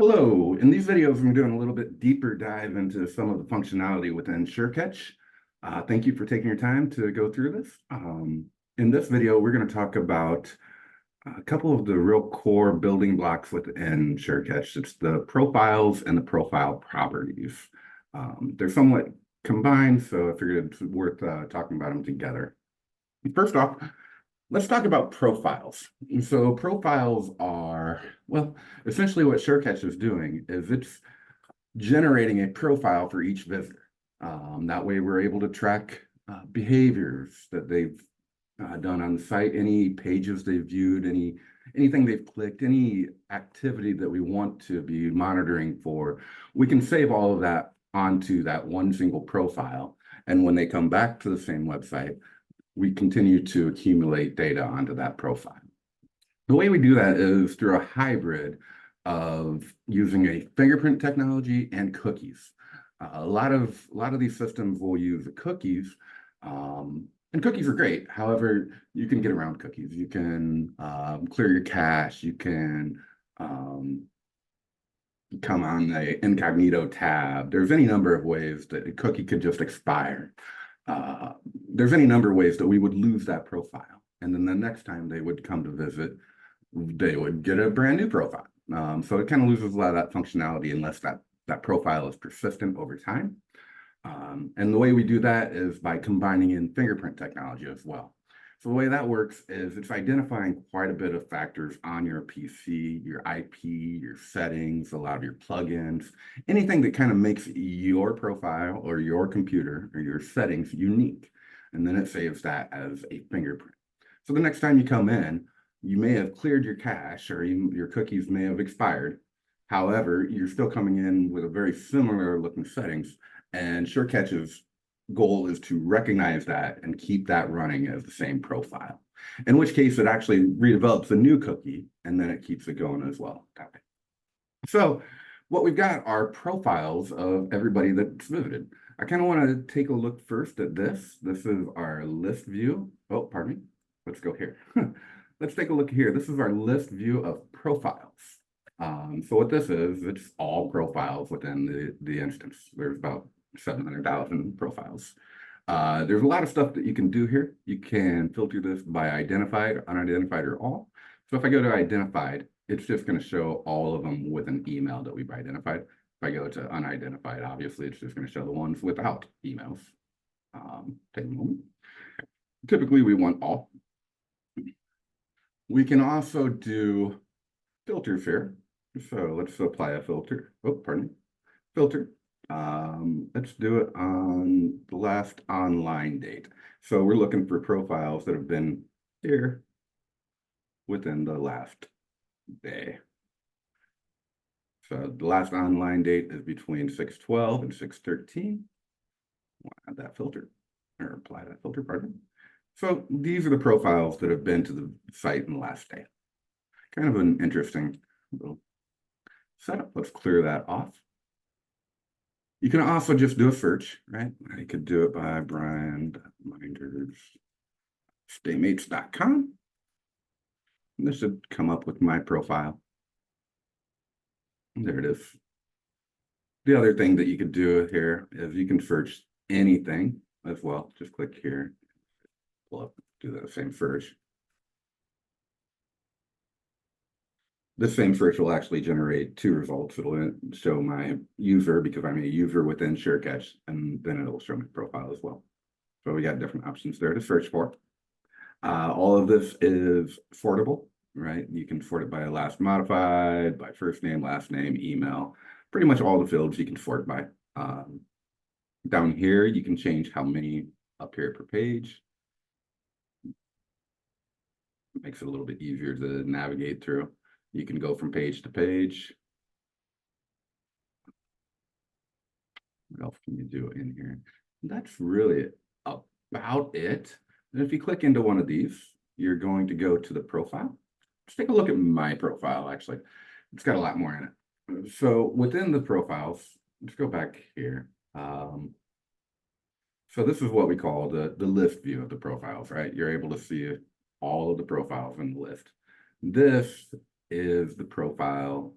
Hello, in these videos, I'm doing a little bit deeper dive into some of the functionality within SureCatch. Thank you for taking your time to go through this. In this video, we're going to talk about a couple of the real core building blocks within SureCatch. It's the profiles and the profile properties. They're somewhat combined, so I figured it's worth talking about them together. First off, let's talk about profiles. So profiles are, well, essentially what SureCatch is doing is it's generating a profile for each visitor. That way we're able to track behaviors that they've done on the site, any pages they've viewed, anything they've clicked, any activity that we want to be monitoring for. We can save all of that onto that one single profile. And when they come back to the same website, we continue to accumulate data onto that profile. The way we do that is through a hybrid of using a fingerprint technology and cookies. A lot of these systems will use cookies, and cookies are great. However, you can get around cookies. You can clear your cache. You can come on the incognito tab. There's any number of ways that a cookie could just expire. There's any number of ways that we would lose that profile. And then the next time they would come to visit, they would get a brand new profile. So it kind of loses a lot of that functionality unless that profile is persistent over time. And the way we do that is by combining in fingerprint technology as well. So the way that works is it's identifying quite a bit of factors on your PC, your IP, your settings, a lot of your plugins, anything that kind of makes your profile or your computer or your settings unique. And then it saves that as a fingerprint. So the next time you come in, you may have cleared your cache or your cookies may have expired. However, you're still coming in with a very similar looking settings, and SureCatch's goal is to recognize that and keep that running as the same profile. In which case it actually redevelops a new cookie and then it keeps it going as well. So what we've got are profiles of everybody that's visited. I kind of want to take a look first at this. This is our list view. Oh, pardon me. Let's go here. Let's take a look here. This is our list view of profiles. So what this is, it's all profiles within the instance. There's about 700,000 profiles. There's a lot of stuff that you can do here. You can filter this by identified, unidentified, or all. So if I go to identified, it's just going to show all of them with an email that we've identified. If I go to unidentified, obviously, it's just going to show the ones without emails. Take a moment. Typically, we want all. We can also do filters here. So let's apply a filter. Oh, pardon me. Filter. Let's do it on the last online date. So we're looking for profiles that have been here within the last day. So the last online date is between 6/12 and 6/13. We'll add that filter, or apply that filter, pardon. So these are the profiles that have been to the site in the last day. Kind of an interesting little setup. Let's clear that off. You can also just do a search, right? I could do it by Brian Meinders, staymates.com. This should come up with my profile. There it is. The other thing that you could do here is you can search anything as well. Just click here, pull up, do that same search. This same search will actually generate two results. It'll show my user because I'm a user within SureCatch, and then it'll show my profile as well. So we got different options there to search for. All of this is sortable, right? You can sort it by last modified, by first name, last name, email, pretty much all the fields you can sort by. Down here, you can change how many appear per page. It makes it a little bit easier to navigate through. You can go from page to page. What else can you do in here? That's really about it. And if you click into one of these, you're going to go to the profile. Let's take a look at my profile, actually. It's got a lot more in it. So within the profiles, let's go back here. So this is what we call the list view of the profiles, right? You're able to see all of the profiles in the list. This is the profile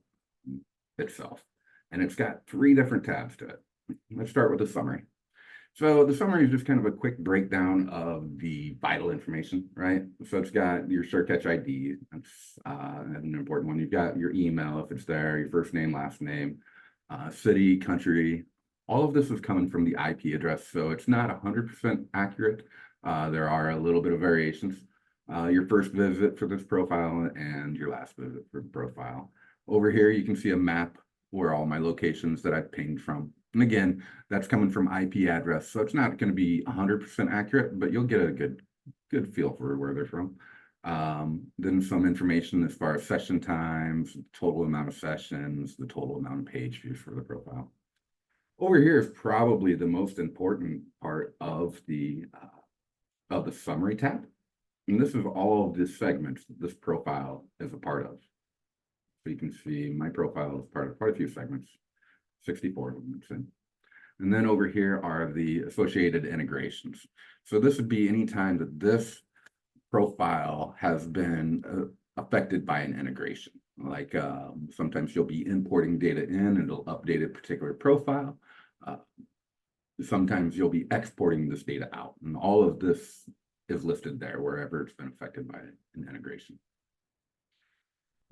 itself. And it's got 3 different tabs to it. Let's start with the summary. So the summary is just kind of a quick breakdown of the vital information, right? So it's got your Surcatch ID, that's an important one. You've got your email, if it's there, your first name, last name, city, country. All of this is coming from the IP address, so it's not 100% accurate. There are a little bit of variations. Your first visit for this profile and your last visit for the profile. Over here, you can see a map where all my locations that I've pinged from. And again, that's coming from IP address, so it's not going to be 100% accurate, but you'll get a good feel for where they're from. Then some information as far as session times, total amount of sessions, the total amount of page views for the profile. Over here is probably the most important part of the summary tab. And this is all of the segments that this profile is a part of. So you can see my profile is part of quite a few segments, 64 of them it's in. And then over here are the associated integrations. So this would be any time that this profile has been affected by an integration. Like sometimes you'll be importing data in and it'll update a particular profile. Sometimes you'll be exporting this data out, and all of this is listed there wherever it's been affected by an integration.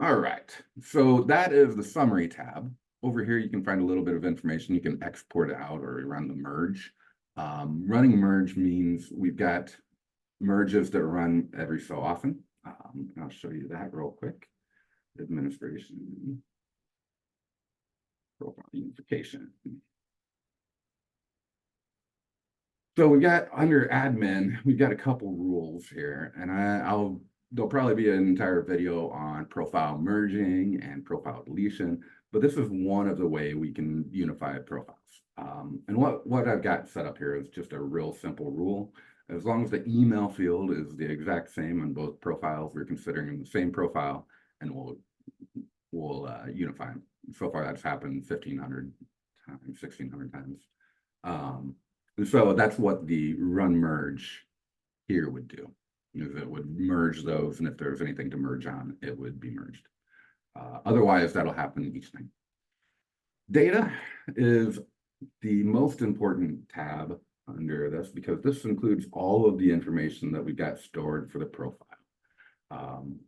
All right, so that is the summary tab. Over here, you can find a little bit of information. You can export it out or run the merge. Running merge means we've got merges that run every so often. I'll show you that real quick. Administration, profile unification. So we got under admin, we've got a couple rules here, and there'll probably be an entire video on profile merging and profile deletion, but this is one of the way we can unify profiles. And what I've got set up here is just a real simple rule. As long as the email field is the exact same on both profiles, we're considering the same profile, and we'll unify them. So far, that's happened 1,500 times, 1,600 times. So that's what the run merge here would do. Is it would merge those, and if there's anything to merge on, it would be merged. Otherwise, that'll happen each time. Data is the most important tab under this because this includes all of the information that we got stored for the profile.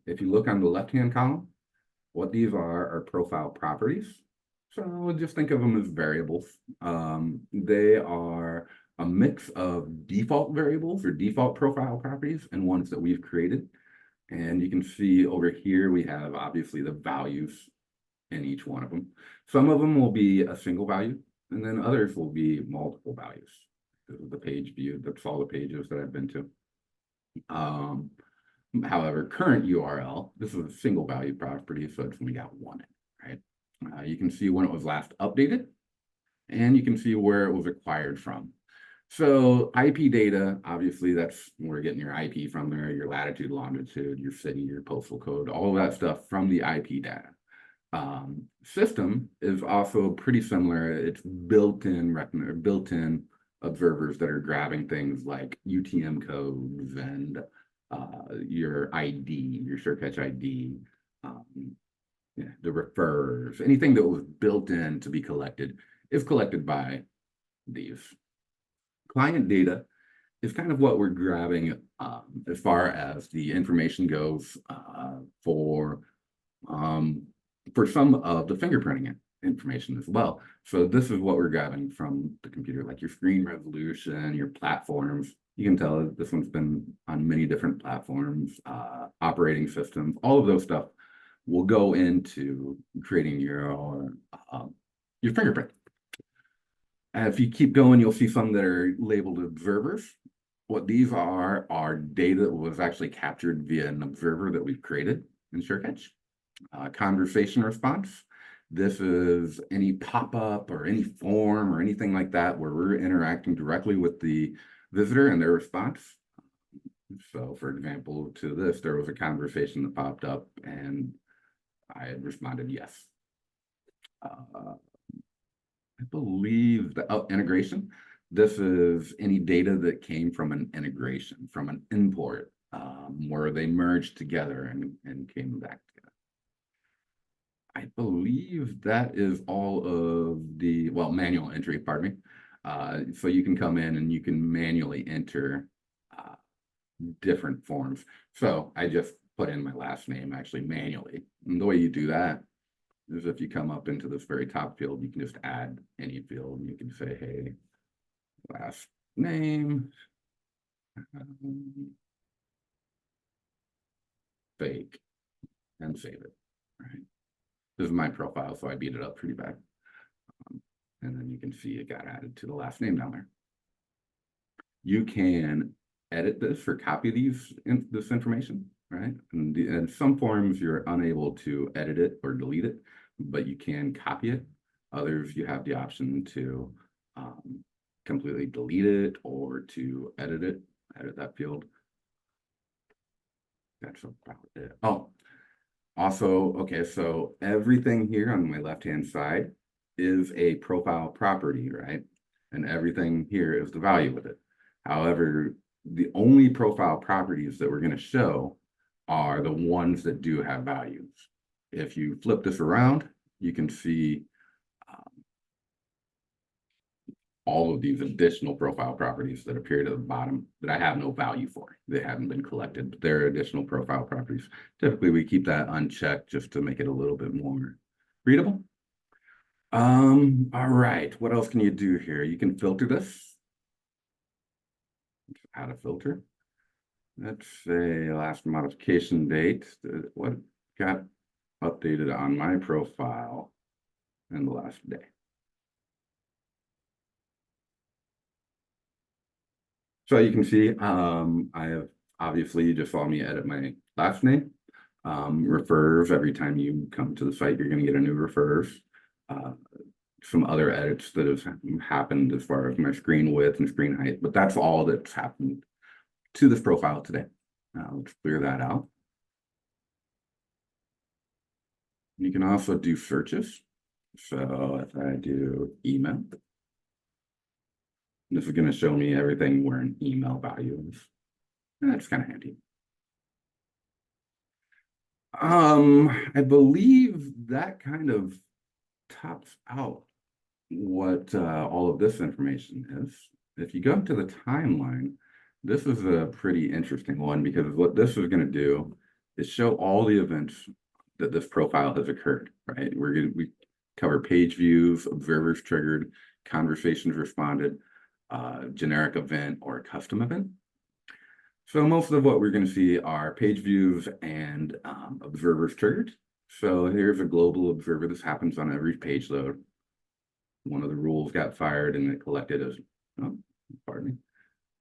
If you look on the left-hand column, what these are profile properties. So just think of them as variables. They are a mix of default variables or default profile properties and ones that we've created. And you can see over here, we have obviously the values in each one of them. Some of them will be a single value, and then others will be multiple values. This is the page view. That's all the pages that I've been to. However, current URL, this is a single value property, so it's only got one, right? You can see when it was last updated, and you can see where it was acquired from. So IP data, obviously that's where you're getting your IP from there, your latitude, longitude, your city, your postal code, all of that stuff from the IP data. System is also pretty similar. It's built-in observers that are grabbing things like UTM codes and your ID, your Surcatch ID, the refers, anything that was built in to be collected is collected by these. Client data is kind of what we're grabbing as far as the information goes for some of the fingerprinting information as well. So this is what we're grabbing from the computer, like your screen resolution, your platforms. You can tell this one's been on many different platforms, operating systems, all of those stuff will go into creating your fingerprint. If you keep going, you'll see some that are labeled observers. What these are data that was actually captured via an observer that we've created in Surcatch. Conversation response. This is any pop-up or any form or anything like that where we're interacting directly with the visitor and their response. So for example, to this, there was a conversation that popped up and I had responded yes. I believe the integration. This is any data that came from an integration, from an import, where they merged together and came back together. I believe that is all of the, well, manual entry, pardon me. So you can come in and you can manually enter uh, different forms. So I just put in my last name actually manually. And the way you do that is if you come up into this very top field, you can just add any field. You can say, hey, last name, fake, and save it. All right. This is my profile, so I beat it up pretty bad. And then you can see it got added to the last name down there. You can edit this or copy this information, right? And some forms you're unable to edit it or delete it, but you can copy it. Others you have the option to completely delete it or to edit that field. That's about it. Oh, also, okay, so everything here on my left-hand side is a profile property, right? And everything here is the value with it. However, the only profile properties that we're going to show are the ones that do have values. If you flip this around, you can see all of these additional profile properties that appear to the bottom that I have no value for. They haven't been collected, but they're additional profile properties. Typically, we keep that unchecked just to make it a little bit more readable. All right, what else can you do here? You can filter this. Add a filter. Let's say last modification date. What got updated on my profile in the last day? So you can see, I have obviously you just saw me edit my last name. Refers, every time you come to the site, you're going to get a new refers. Some other edits that have happened as far as my screen width and screen height, but that's all that's happened to this profile today. Let's clear that out. You can also do searches. So if I do email, this is going to show me everything where an email value is. And that's kind of handy. I believe that kind of tops out what all of this information is. If you go to the timeline, this is a pretty interesting one because what this is going to do is show all the events that this profile has occurred, right? We cover page views, observers triggered, conversations responded, generic event or custom event. So most of what we're going to see are page views and observers triggered. So here's a global observer. This happens on every page load. One of the rules got fired and it collected as, oh, pardon me.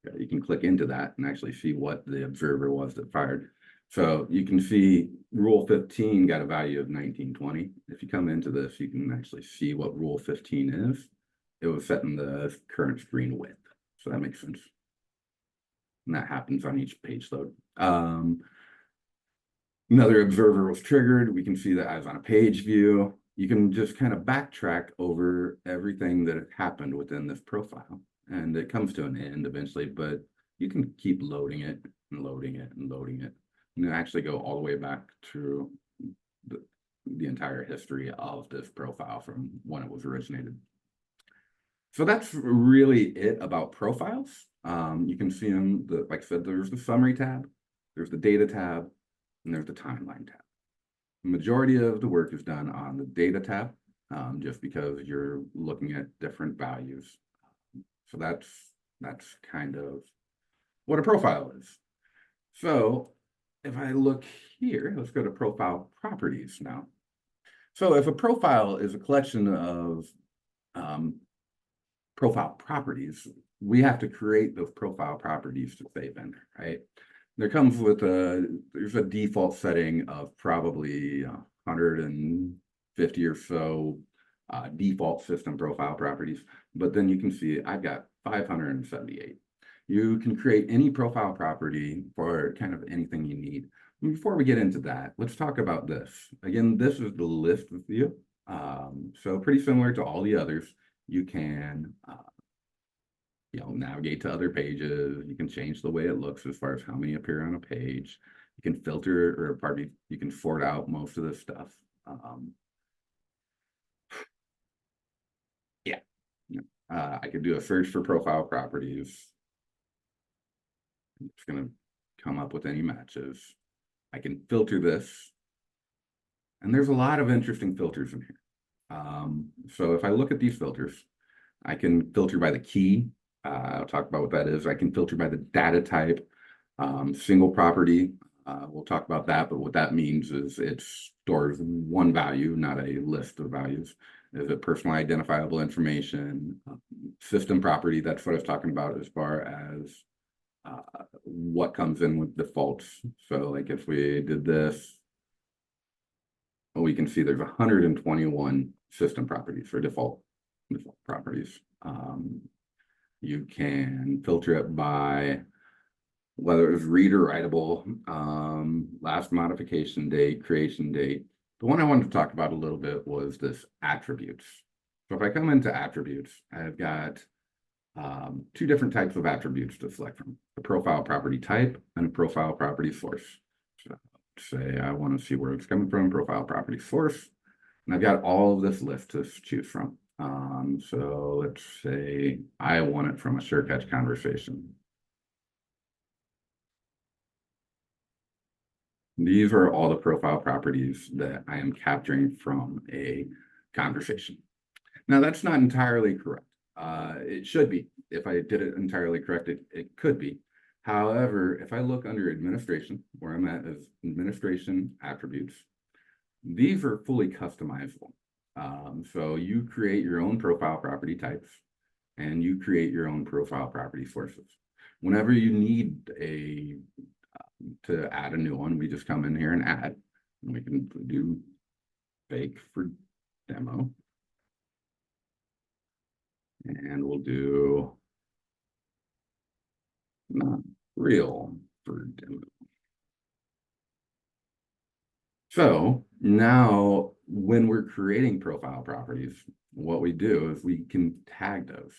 Yeah, you can click into that and actually see what the observer was that fired. So you can see rule 15 got a value of 1920. If you come into this, you can actually see what rule 15 is. It was set in the current screen width. So that makes sense. And that happens on each page load. Another observer was triggered. We can see that as on a page view. You can just kind of backtrack over everything that happened within this profile. And it comes to an end eventually, but you can keep loading it and loading it and loading it. And actually go all the way back to the entire history of this profile from when it was originated. So that's really it about profiles. You can see them, like I said, there's the summary tab, there's the data tab, and there's the timeline tab. The majority of the work is done on the data tab, just because you're looking at different values. So that's kind of what a profile is. So if I look here, let's go to profile properties now. So if a profile is a collection of profile properties, we have to create those profile properties to save in there, right? There comes with there's a default setting of probably 150 or so default system profile properties, but then you can see I've got 578. You can create any profile property for kind of anything you need. Before we get into that, let's talk about this. Again, this is the list view. So pretty similar to all the others. You can navigate to other pages. You can change the way it looks as far as how many appear on a page. You can filter, or pardon me, you can sort out most of this stuff. I could do a search for profile properties. It's going to come up with any matches. I can filter this. And there's a lot of interesting filters in here. So if I look at these filters, I can filter by the key. I'll talk about what that is. I can filter by the data type, single property. We'll talk about that, but what that means is it stores one value, not a list of values. Is it personal identifiable information, system property? That's what I was talking about as far as what comes in with defaults. So like if we did this, we can see there's 121 system properties for default properties. You can filter it by whether it was read or writable, last modification date, creation date. The one I wanted to talk about a little bit was this attributes. So if I come into attributes, I've got two different types of attributes to select from: a profile property type and a profile property source. So say I want to see where it's coming from, profile property source, and I've got all of this list to choose from. So let's say I want it from a sure catch conversation. These are all the profile properties that I am capturing from a conversation. Now, that's not entirely correct. It should be. If I did it entirely correct, it could be. However, if I look under administration, where I'm at is administration attributes, these are fully customizable. So you create your own profile property types and you create your own profile property sources. Whenever you need to add a new one, we just come in here and add, and we can do fake for demo. And we'll do not real for demo. So now when we're creating profile properties, what we do is we can tag those.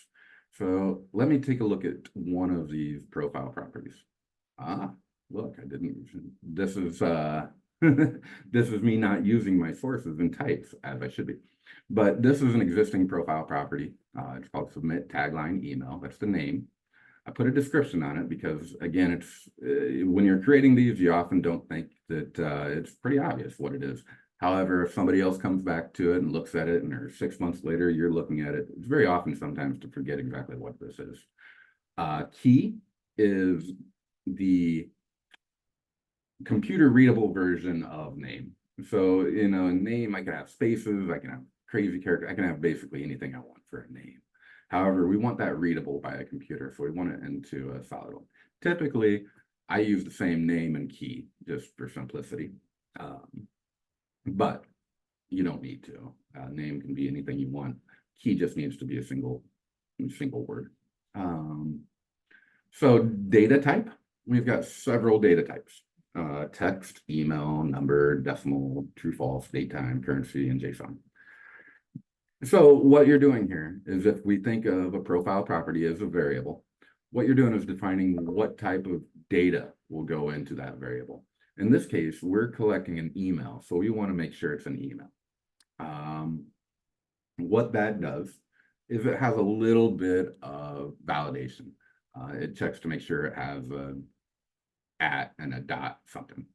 So let me take a look at one of these profile properties. Look, I didn't, this is this is me not using my sources and types as I should be. But this is an existing profile property. It's called submit tagline email. That's the name. I put a description on it because, again, it's when you're creating these, you often don't think that it's pretty obvious what it is. However, if somebody else comes back to it and looks at it and or 6 months later, you're looking at it, it's very often sometimes to forget exactly what this is. Key is the computer readable version of name. So in a name, I can have spaces, I can have crazy character, I can have basically anything I want for a name. However, we want that readable by a computer, so we want it into a solid one. Typically, I use the same name and key just for simplicity, but you don't need to. Name can be anything you want. Key just needs to be a single word. So data type, we've got several data types. Text, email, number, decimal, true, false, date, time, currency, and JSON. So what you're doing here is if we think of a profile property as a variable, what you're doing is defining what type of data will go into that variable. In this case, we're collecting an email, so we want to make sure it's an email. What that does is it has a little bit of validation. It checks to make sure it has a at and a dot something.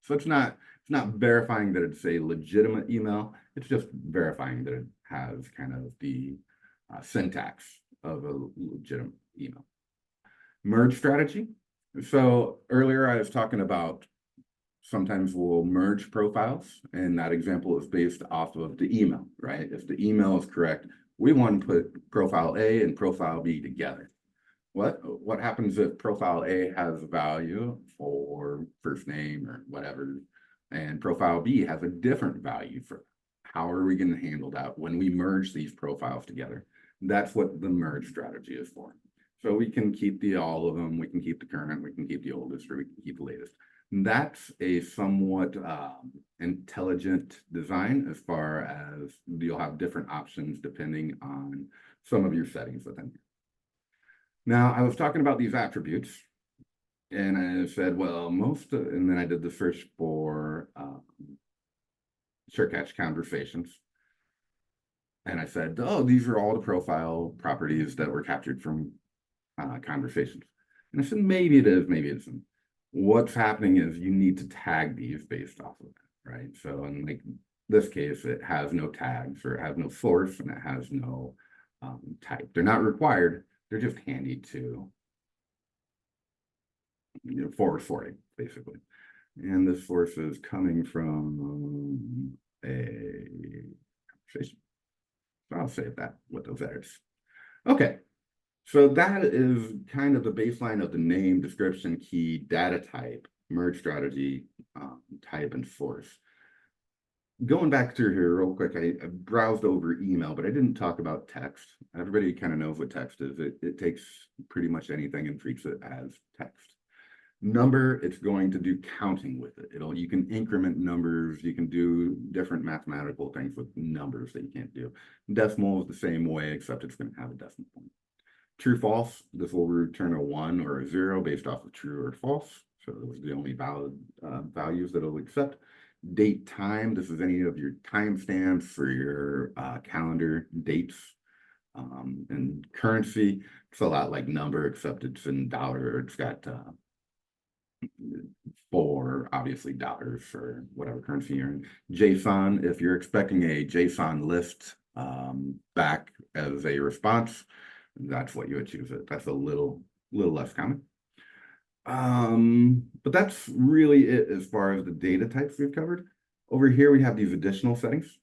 So it's not verifying that it's a legitimate email. It's just verifying that it has kind of the syntax of a legitimate email. Merge strategy. So earlier I was talking about sometimes we'll merge profiles, and that example is based off of the email, right? If the email is correct, we want to put profile A and profile B together. What happens if profile A has a value for first name or whatever, and profile B has a different value for how are we going to handle that when we merge these profiles together? That's what the merge strategy is for. So we can keep all of them, we can keep the current, we can keep the oldest, or we can keep the latest. And that's a somewhat intelligent design as far as you'll have different options depending on some of your settings within here. Now, I was talking about these attributes, and I said, well, and then I did the search for sure catch conversations. and I said, oh, these are all the profile properties that were captured from conversations. And I said, maybe it is, maybe it isn't. What's happening is you need to tag these based off of it, right? So in like this case, it has no tags, or it has no source, and it has no type. They're not required. They're just handy to forward sorting, basically. And this source is coming from a conversation. So I'll save that with those edits. Okay, so that is kind of the baseline of the name, description, key, data type, merge strategy, type, and source. Going back through here real quick, I browsed over email, but I didn't talk about text. Everybody kind of knows what text is. It takes pretty much anything and treats it as text. Number, it's going to do counting with it. You can increment numbers, you can do different mathematical things with numbers that you can't do. Decimal is the same way, except it's going to have a decimal point. True, false, this will return a 1 or a 0 based off of true or false. So those are the only valid values that it'll accept. Date, time, this is any of your timestamps for your calendar dates. And currency, it's a lot like number, except it's in dollar. It's got for obviously dollars or whatever currency you're in. JSON, if you're expecting a JSON list back as a response, that's what you would choose it. That's a little less common. But that's really it as far as the data types we've covered. Over here, we have these additional settings.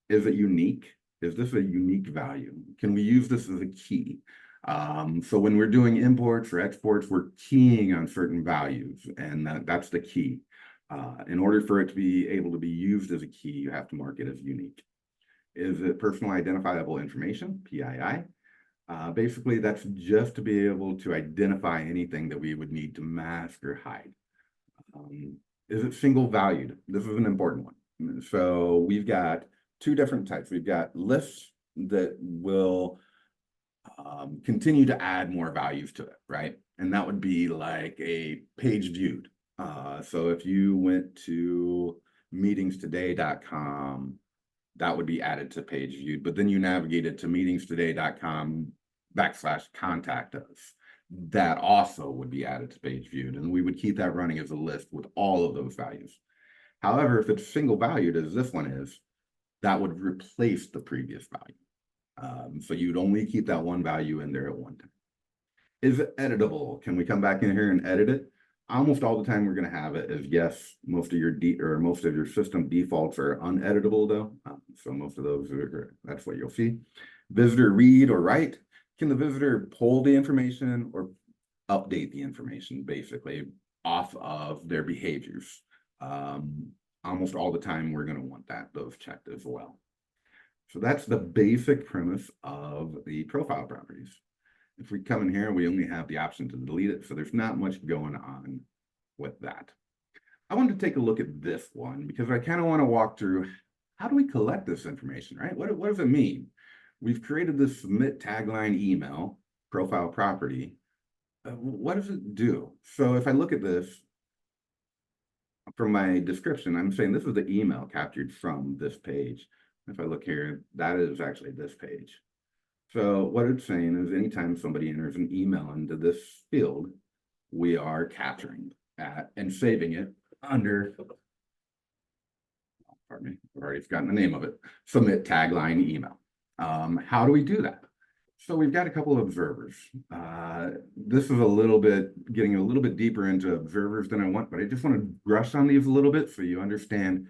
Is it unique? Is this a unique value? Can we use this as a key? So when we're doing imports or exports, we're keying on certain values, and that's the key. In order for it to be able to be used as a key, you have to mark it as unique. Is it personal identifiable information, PII? Basically, that's just to be able to identify anything that we would need to mask or hide. Is it single valued? This is an important one. So we've got two different types. We've got lists that will continue to add more values to it, right? And that would be like a page viewed. So if you went to meetingstoday.com, that would be added to page viewed, but then you navigated to meetingstoday.com/contact us. That also would be added to page viewed, and we would keep that running as a list with all of those values. However, if it's single valued, as this one is, that would replace the previous value. So you'd only keep that one value in there at one time. Is it editable? Can we come back in here and edit it? Almost all the time we're going to have it as yes. Most of your system defaults are uneditable though. So most of those that's what you'll see. Visitor read or write. Can the visitor pull the information or update the information basically off of their behaviors? Almost all the time we're going to want those checked as well. So that's the basic premise of the profile properties. If we come in here, we only have the option to delete it, so there's not much going on with that. I wanted to take a look at this one because I kind of want to walk through how do we collect this information, right? What does it mean? We've created this submit tagline email profile property. What does it do? So if I look at this from my description, I'm saying this is the email captured from this page. If I look here, that is actually this page. So what it's saying is anytime somebody enters an email into this field, we are capturing that and saving it under, pardon me, I've already forgotten the name of it, submit tagline email. How do we do that? So we've got a couple of observers. This is getting a little bit deeper into observers than I want, but I just want to brush on these a little bit so you understand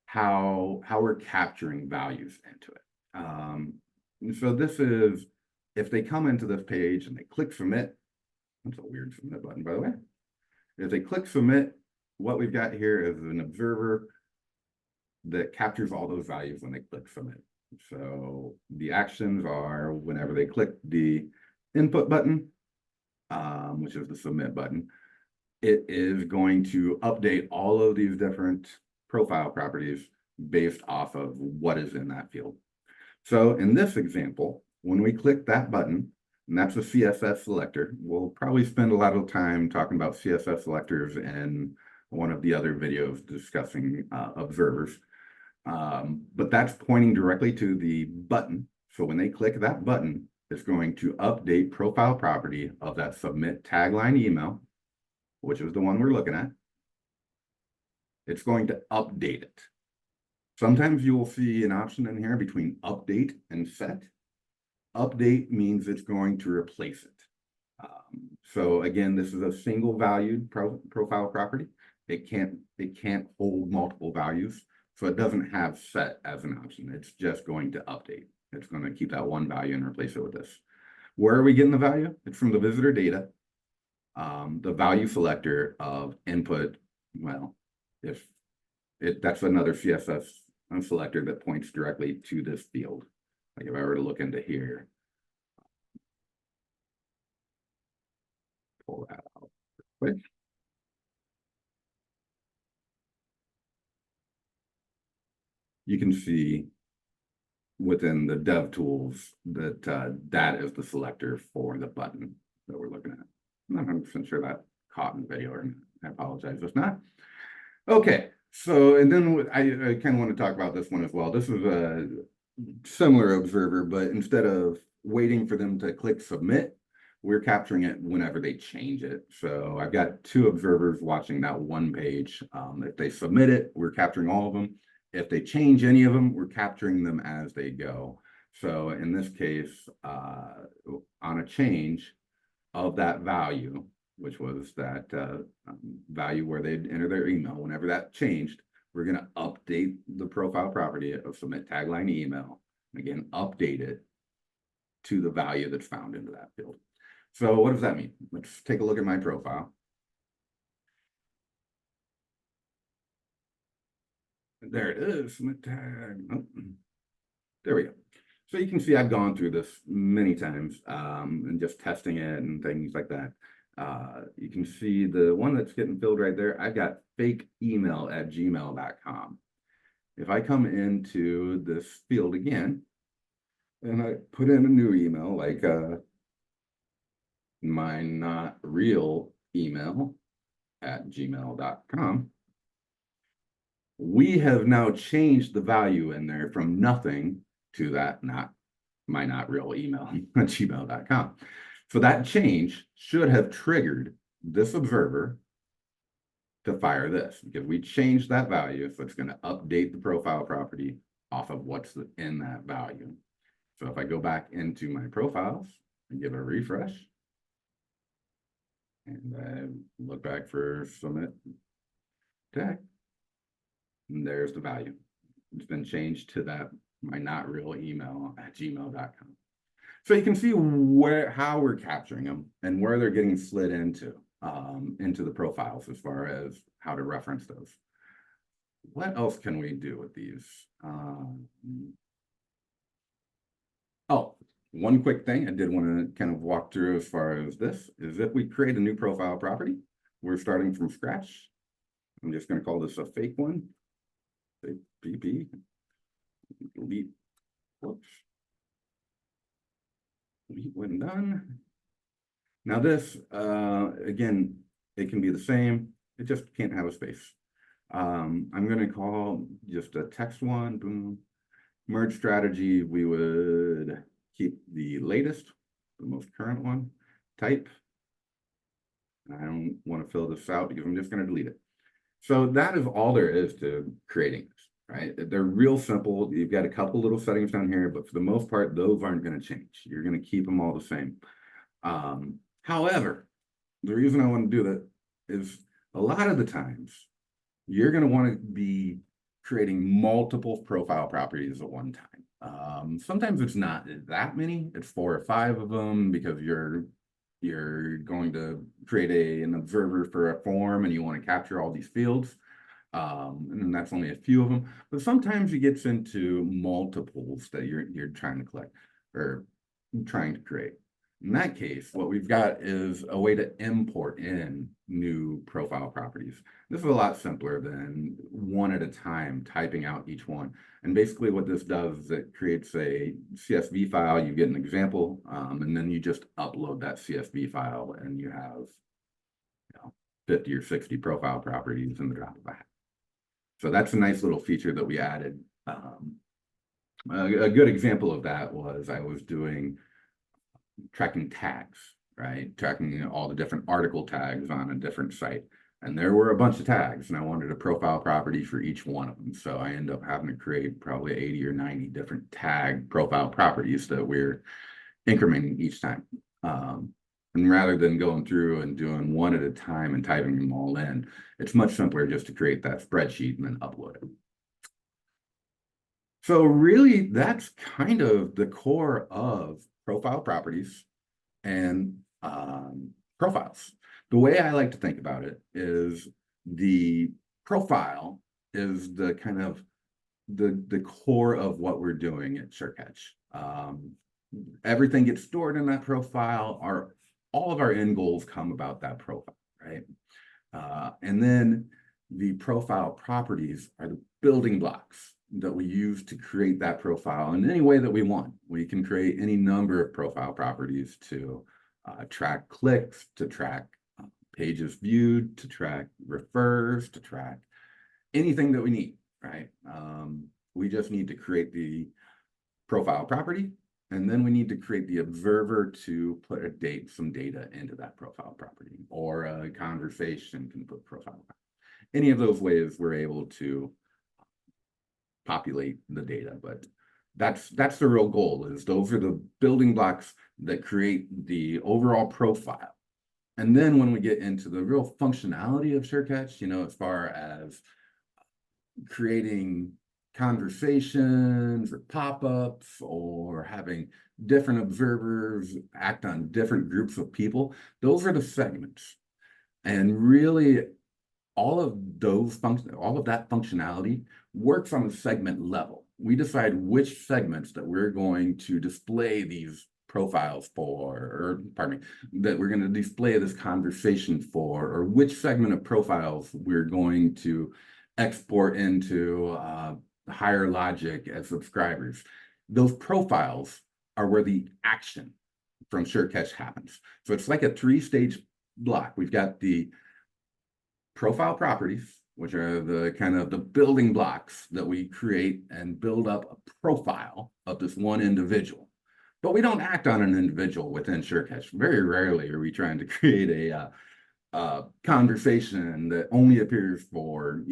how we're capturing values into it. So this is, if they come into this page and they click submit, that's a weird submit button, by the way. If they click submit, what we've got here is an observer that captures all those values when they click submit. So the actions are whenever they click the input button, which is the submit button, it is going to update all of these different profile properties based off of what is in that field. So in this example, when we click that button, and that's a CSS selector, we'll probably spend a lot of time talking about CSS selectors in one of the other videos discussing observers. But that's pointing directly to the button. So when they click that button, it's going to update profile property of that submit tagline email, which is the one we're looking at. It's going to update it. Sometimes you will see an option in here between update and set. Update means it's going to replace it. So again, this is a single valued profile property. It can't hold multiple values. So it doesn't have set as an option. It's just going to update. It's going to keep that one value and replace it with this. Where are we getting the value? It's from the visitor data. The value selector of input, well, that's another CSS selector that points directly to this field. Like if I were to look into here, pull that out quick. You can see within the dev tools that that is the selector for the button that we're looking at. I'm not 100% sure that caught in the video, or I apologize if not. Okay, so and then I kind of want to talk about this one as well. This is a similar observer, but instead of waiting for them to click submit, we're capturing it whenever they change it. So I've got two observers watching that one page. If they submit it, we're capturing all of them. If they change any of them, we're capturing them as they go. So in this case, on a change of that value, which was that value where they'd enter their email, whenever that changed, we're going to update the profile property of submit tagline email. Again, update it to the value that's found into that field. So what does that mean? Let's take a look at my profile. There it is. Submit tag. Oh, there we go. So you can see I've gone through this many times and just testing it and things like that. You can see the one that's getting filled right there. I've got fake email at gmail.com. If I come into this field again and I put in a new email, like my not real email at gmail.com, we have now changed the value in there from nothing to that my not real email at gmail.com. So that change should have triggered this observer to fire this, because we changed that value. So it's going to update the profile property off of what's in that value. So if I go back into my profiles and give it a refresh, and I look back for submit tag, and there's the value. It's been changed to that my not real email at gmail.com. So you can see how we're capturing them and where they're getting slid into the profiles as far as how to reference those. What else can we do with these? Oh, one quick thing I did want to kind of walk through as far as this is if we create a new profile property, we're starting from scratch. I'm just going to call this a fake one. Fake PP. Delete. Whoops. Delete when done. Now this, again, it can be the same. It just can't have a space. I'm going to call just a text one. Boom. Merge strategy, we would keep the latest, the most current one. Type. I don't want to fill this out because I'm just going to delete it. So that is all there is to creating this, right? They're real simple. You've got a couple little settings down here, but for the most part, those aren't going to change. You're going to keep them all the same. However, the reason I want to do that is a lot of the times you're going to want to be creating multiple profile properties at one time. Sometimes it's not that many, it's 4 or 5 of them because you're going to create an observer for a form and you want to capture all these fields. And then that's only a few of them. But sometimes it gets into multiples that you're trying to collect or trying to create. In that case, what we've got is a way to import in new profile properties. This is a lot simpler than one at a time typing out each one. And basically what this does is it creates a CSV file, you get an example, and then you just upload that CSV file and you have 50 or 60 profile properties in the drop of a hat. So that's a nice little feature that we added Um, a good example of that was I was doing tracking tags, right? Tracking all the different article tags on a different site. And there were a bunch of tags, and I wanted a profile property for each one of them. So I ended up having to create probably 80 or 90 different tag profile properties that we're incrementing each time. And rather than going through and doing one at a time and typing them all in, it's much simpler just to create that spreadsheet and then upload it. So really, that's kind of the core of profile properties and profiles. The way I like to think about it is the profile is the kind of the core of what we're doing at SureCatch. Everything gets stored in that profile. All of our end goals come about that profile, right? And then the profile properties are the building blocks that we use to create that profile in any way that we want. We can create any number of profile properties to track clicks, to track pages viewed, to track refers, to track anything that we need, right? We just need to create the profile property, and then we need to create the observer to put some data into that profile property, or a conversation can put profile. Any of those ways we're able to populate the data, but that's the real goal. Is those are the building blocks that create the overall profile. And then when we get into the real functionality of SureCatch, as far as creating conversations or pop-ups or having different observers act on different groups of people, those are the segments. And really, all of that functionality works on the segment level. We decide which segments that we're going to display these profiles for, or pardon me, that we're going to display this conversation for, or which segment of profiles we're going to export into higher logic as subscribers. Those profiles are where the action from SureCatch happens. So it's like a 3-stage block. We've got the profile properties, which are the kind of the building blocks that we create and build up a profile of this one individual. But we don't act on an individual within SureCatch. Very rarely are we trying to create a conversation that only appears for,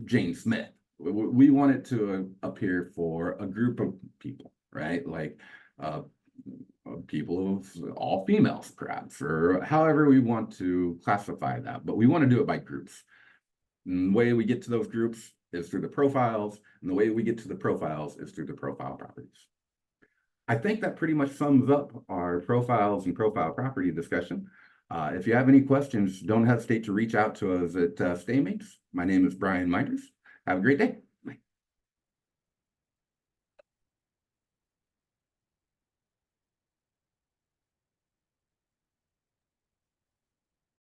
Jane Smith. We want it to appear for a group of people, right? Like people of all females, perhaps, or however we want to classify that. But we want to do it by groups. And the way we get to those groups is through the profiles, and the way we get to the profiles is through the profile properties. I think that pretty much sums up our profiles and profile property discussion. If you have any questions, don't hesitate to reach out to us at Staymates. My name is Brian Meinders. Have a great day.